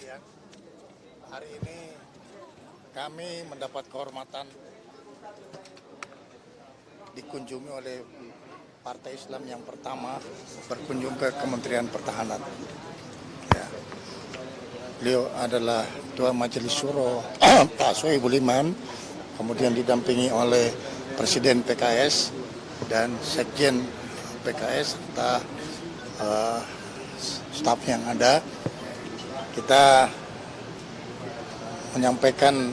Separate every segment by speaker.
Speaker 1: sekalian, hari ini kami mendapat kehormatan dikunjungi oleh Partai Islam yang pertama berkunjung ke Kementerian Pertahanan. Ya. Beliau adalah Ketua Majelis Syuro Pak Sohibul Iman, kemudian didampingi oleh Presiden PKS dan Sekjen PKS serta staf yang ada. Kita menyampaikan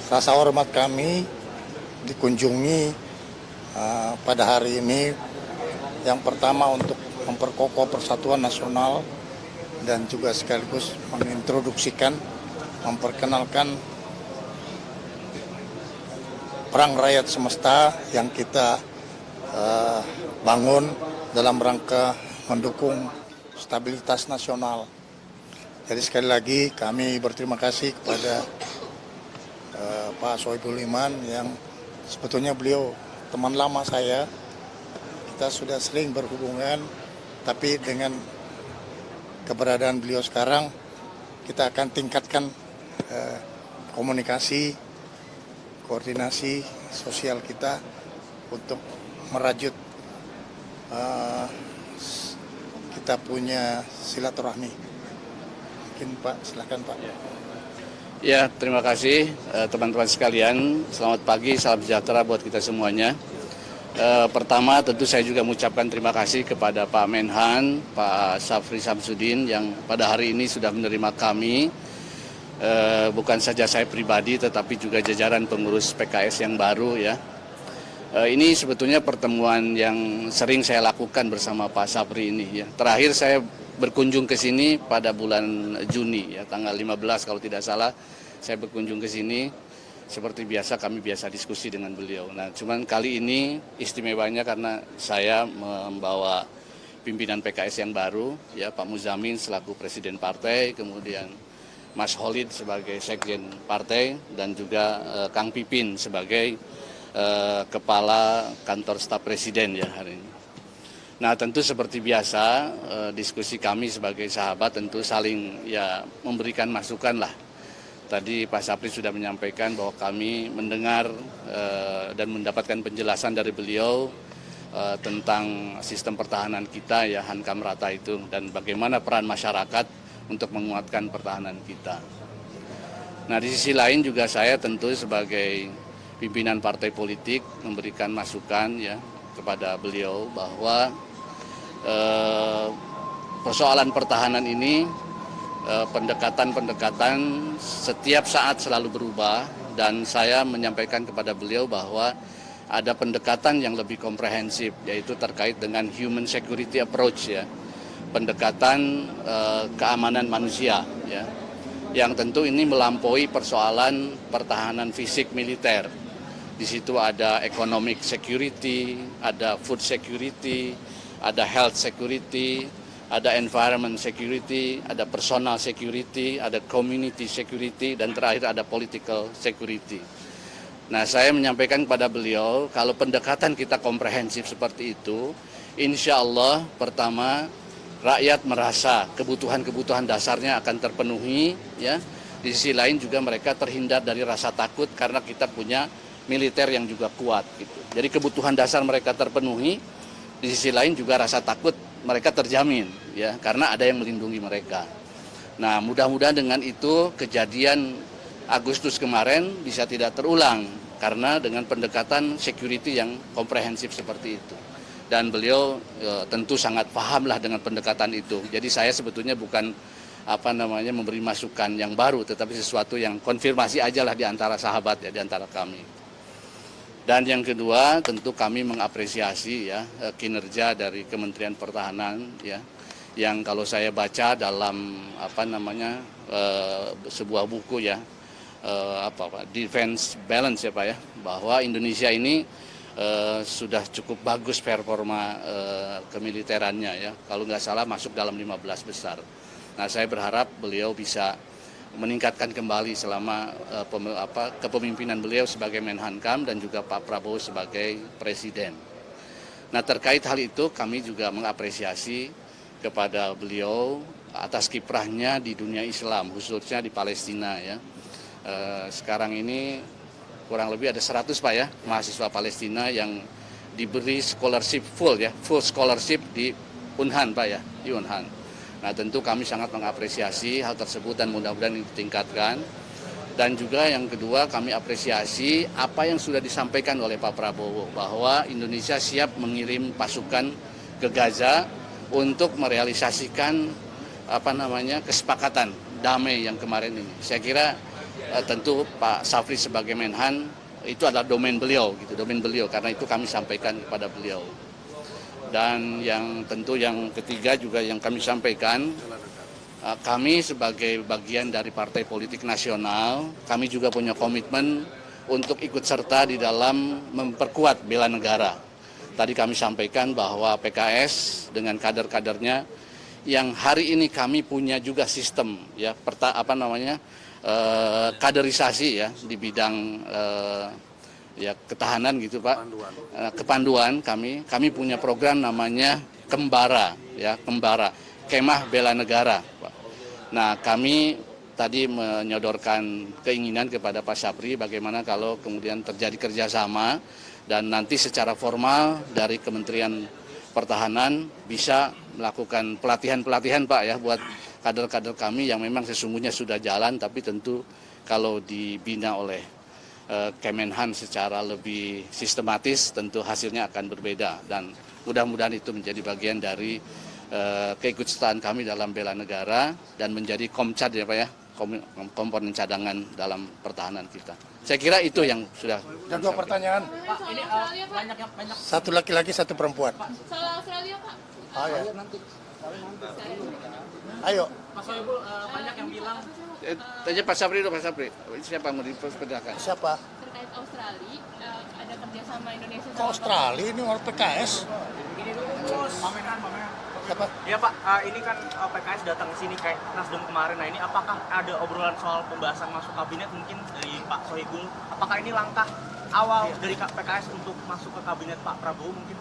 Speaker 1: rasa hormat kami dikunjungi pada hari ini, yang pertama untuk memperkokoh persatuan nasional dan juga sekaligus mengintroduksikan, memperkenalkan Perang Rakyat Semesta yang kita bangun dalam rangka mendukung stabilitas nasional. Jadi sekali lagi kami berterima kasih kepada Pak Sohibul Iman yang sebetulnya beliau teman lama saya. Kita sudah sering berhubungan, tapi dengan keberadaan beliau sekarang kita akan tingkatkan komunikasi, koordinasi sosial kita untuk merajut kita punya silaturahmi. Mungkin Pak, silakan Pak.
Speaker 2: Ya, terima kasih teman-teman sekalian. Selamat pagi, salam sejahtera buat kita semuanya. Pertama tentu saya juga mengucapkan terima kasih kepada Pak Menhan, Pak Syafri Samsudin yang pada hari ini sudah menerima kami. Bukan saja saya pribadi tetapi juga jajaran pengurus PKS yang baru ya. Ini sebetulnya pertemuan yang sering saya lakukan bersama Pak Syafri ini ya. Terakhir saya berkunjung ke sini pada bulan Juni ya, tanggal 15 kalau tidak salah saya berkunjung ke sini. Seperti biasa kami biasa diskusi dengan beliau. Nah, cuman kali ini istimewanya karena saya membawa pimpinan PKS yang baru ya, Pak Muzamin selaku presiden partai, kemudian Mas Holid sebagai sekjen partai dan juga Kang Pipin sebagai kepala kantor staf presiden ya hari ini. Nah, tentu seperti biasa diskusi kami sebagai sahabat tentu saling ya memberikan masukan lah. Tadi Pak Syafri sudah menyampaikan bahwa kami mendengar dan mendapatkan penjelasan dari beliau tentang sistem pertahanan kita ya, Hankam Rata itu, dan bagaimana peran masyarakat untuk menguatkan pertahanan kita. Nah, di sisi lain juga saya tentu sebagai pimpinan partai politik memberikan masukan ya kepada beliau bahwa persoalan pertahanan ini pendekatan-pendekatan setiap saat selalu berubah, dan saya menyampaikan kepada beliau bahwa ada pendekatan yang lebih komprehensif yaitu terkait dengan human security approach ya, pendekatan keamanan manusia ya, yang tentu ini melampaui persoalan pertahanan fisik militer. Di situ ada economic security, ada food security, ada health security, ada environment security, ada personal security, ada community security, dan terakhir ada political security. Nah, saya menyampaikan kepada beliau kalau pendekatan kita komprehensif seperti itu, insya Allah pertama rakyat merasa kebutuhan-kebutuhan dasarnya akan terpenuhi ya. Di sisi lain juga mereka terhindar dari rasa takut karena kita punya militer yang juga kuat gitu. Jadi kebutuhan dasar mereka terpenuhi, di sisi lain juga rasa takut mereka terjamin ya, karena ada yang melindungi mereka. Nah, mudah-mudahan dengan itu kejadian Agustus kemarin bisa tidak terulang karena dengan pendekatan security yang komprehensif seperti itu. Dan beliau tentu sangat pahamlah dengan pendekatan itu. Jadi saya sebetulnya bukan memberi masukan yang baru, tetapi sesuatu yang konfirmasi ajalah di antara sahabat ya, di antara kami. Dan yang kedua tentu kami mengapresiasi ya kinerja dari Kementerian Pertahanan ya, yang kalau saya baca dalam sebuah buku ya, Defense Balance ya Pak ya, bahwa Indonesia ini sudah cukup bagus performa kemiliterannya ya, kalau nggak salah masuk dalam 15 besar. Nah, saya berharap beliau bisa meningkatkan kembali selama kepemimpinan beliau sebagai Menhankam dan juga Pak Prabowo sebagai Presiden. Nah, terkait hal itu kami juga mengapresiasi kepada beliau atas kiprahnya di dunia Islam, khususnya di Palestina ya. Sekarang ini kurang lebih ada 100 Pak ya, mahasiswa Palestina yang diberi scholarship full ya, full scholarship di Unhan Pak ya, di Unhan. Nah tentu kami sangat mengapresiasi hal tersebut dan mudah-mudahan ini ditingkatkan. Dan juga yang kedua kami apresiasi apa yang sudah disampaikan oleh Pak Prabowo bahwa Indonesia siap mengirim pasukan ke Gaza untuk merealisasikan kesepakatan damai yang kemarin ini. Saya kira tentu Pak Syafri sebagai Menhan itu adalah domain beliau gitu, domain beliau karena itu kami sampaikan kepada beliau. Dan yang tentu yang ketiga juga yang kami sampaikan, kami sebagai bagian dari Partai Politik Nasional, kami juga punya komitmen untuk ikut serta di dalam memperkuat bela negara. Tadi kami sampaikan bahwa PKS dengan kader-kadernya yang hari ini kami punya juga sistem ya kaderisasi ya di bidang ketahanan gitu Pak. Kepanduan kami punya program namanya Kembara ya, Kembara, Kemah Bela Negara Pak. Nah, kami tadi menyodorkan keinginan kepada Pak Syafri bagaimana kalau kemudian terjadi kerjasama dan nanti secara formal dari Kementerian Pertahanan bisa melakukan pelatihan-pelatihan Pak ya buat kader-kader kami yang memang sesungguhnya sudah jalan tapi tentu kalau dibina oleh Kemenhan secara lebih sistematis tentu hasilnya akan berbeda dan mudah-mudahan itu menjadi bagian dari keikutsertaan kami dalam bela negara dan menjadi komcat ya Pak ya, komponen cadangan dalam pertahanan kita. Saya kira itu yang sudah.
Speaker 1: Dan 2 pertanyaan.
Speaker 3: Pak, ini banyak.
Speaker 1: Satu laki-laki, 1 perempuan.
Speaker 3: Soal Australia Pak.
Speaker 1: Ayo. Ayo.
Speaker 4: Pak Soebul, banyak yang bilang
Speaker 2: Tanya Pak Syafri dulu, Pak Syafri. Siapa mau dipersilakan?
Speaker 1: Siapa?
Speaker 3: Terkait Australia, ada kerjasama Indonesia
Speaker 1: Ke Australia ini orang PKS.
Speaker 4: ini dulu bos. Pamenan.
Speaker 1: Siapa?
Speaker 4: Ya Pak, ini kan PKS datang ke sini kayak Nasdem kemarin. Nah ini apakah ada obrolan soal pembahasan masuk kabinet mungkin dari Pak Soebul? Apakah ini langkah awal dari PKS untuk masuk ke kabinet Pak Prabowo mungkin?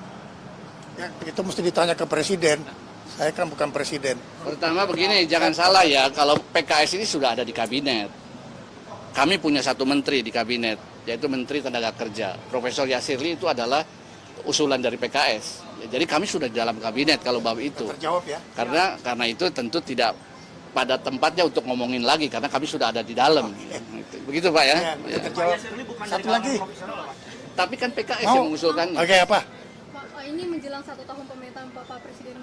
Speaker 1: Ya, itu mesti ditanya ke presiden. Saya kan bukan presiden.
Speaker 2: Pertama begini, jangan salah ya, kalau PKS ini sudah ada di kabinet. Kami punya 1 menteri di kabinet, yaitu Menteri Tenaga Kerja. Profesor Yasirli itu adalah usulan dari PKS. Jadi kami sudah di dalam kabinet kalau bab itu.
Speaker 1: Terjawab ya.
Speaker 2: Karena itu tentu tidak pada tempatnya untuk ngomongin lagi, karena kami sudah ada di dalam. Begitu Pak ya?
Speaker 1: Ya, terjawab. Satu lagi.
Speaker 2: Tapi kan PKS yang mengusulkan.
Speaker 1: Oke, apa?
Speaker 5: Pak, ini menjelang 1 tahun pemerintahan Bapak Presiden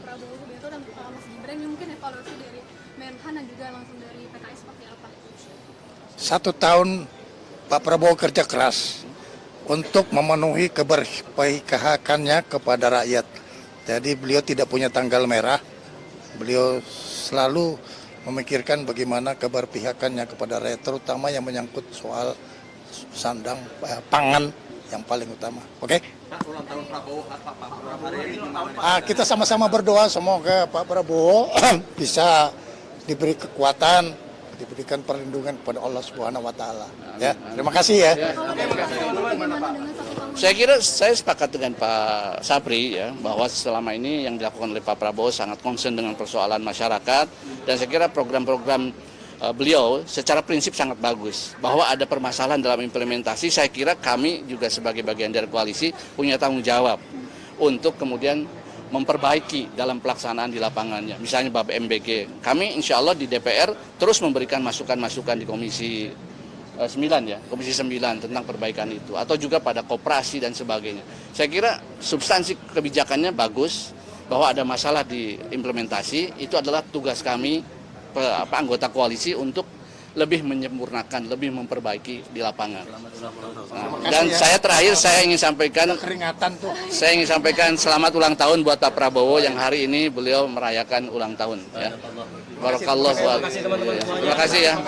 Speaker 5: Prabowo Subianto dan Mas Gibran, ini mungkin evaluasi dari Menhan dan juga langsung dari PKS seperti apa?
Speaker 1: 1 tahun Pak Prabowo kerja keras untuk memenuhi keberpihakannya kepada rakyat. Jadi beliau tidak punya tanggal merah. Beliau selalu memikirkan bagaimana keberpihakannya kepada rakyat, terutama yang menyangkut soal sandang pangan yang paling utama. Oke?
Speaker 4: Ulang tahun Prabowo, Pak hari ini gimana?
Speaker 1: Kita sama-sama berdoa semoga Pak Prabowo bisa diberi kekuatan, diberikan perlindungan kepada Allah Subhanahu wa taala. Ya, terima kasih ya.
Speaker 2: Saya kira saya sepakat dengan Pak Syafri ya bahwa selama ini yang dilakukan oleh Pak Prabowo sangat concern dengan persoalan masyarakat dan saya kira program-program beliau secara prinsip sangat bagus. Bahwa ada permasalahan dalam implementasi, saya kira kami juga sebagai bagian dari koalisi punya tanggung jawab untuk kemudian memperbaiki dalam pelaksanaan di lapangannya. Misalnya bab MBG, kami insya Allah di DPR terus memberikan masukan-masukan di Komisi 9 ya, Komisi 9 tentang perbaikan itu, atau juga pada koperasi dan sebagainya. Saya kira substansi kebijakannya bagus, bahwa ada masalah di implementasi, itu adalah tugas kami, anggota koalisi untuk lebih menyempurnakan, lebih memperbaiki di lapangan. Dan saya terakhir saya ingin sampaikan
Speaker 1: Keringatan tuh.
Speaker 2: Saya ingin sampaikan selamat ulang tahun buat Pak Prabowo yang hari ini beliau merayakan ulang tahun. Ya. Barakallah. Terima kasih ya.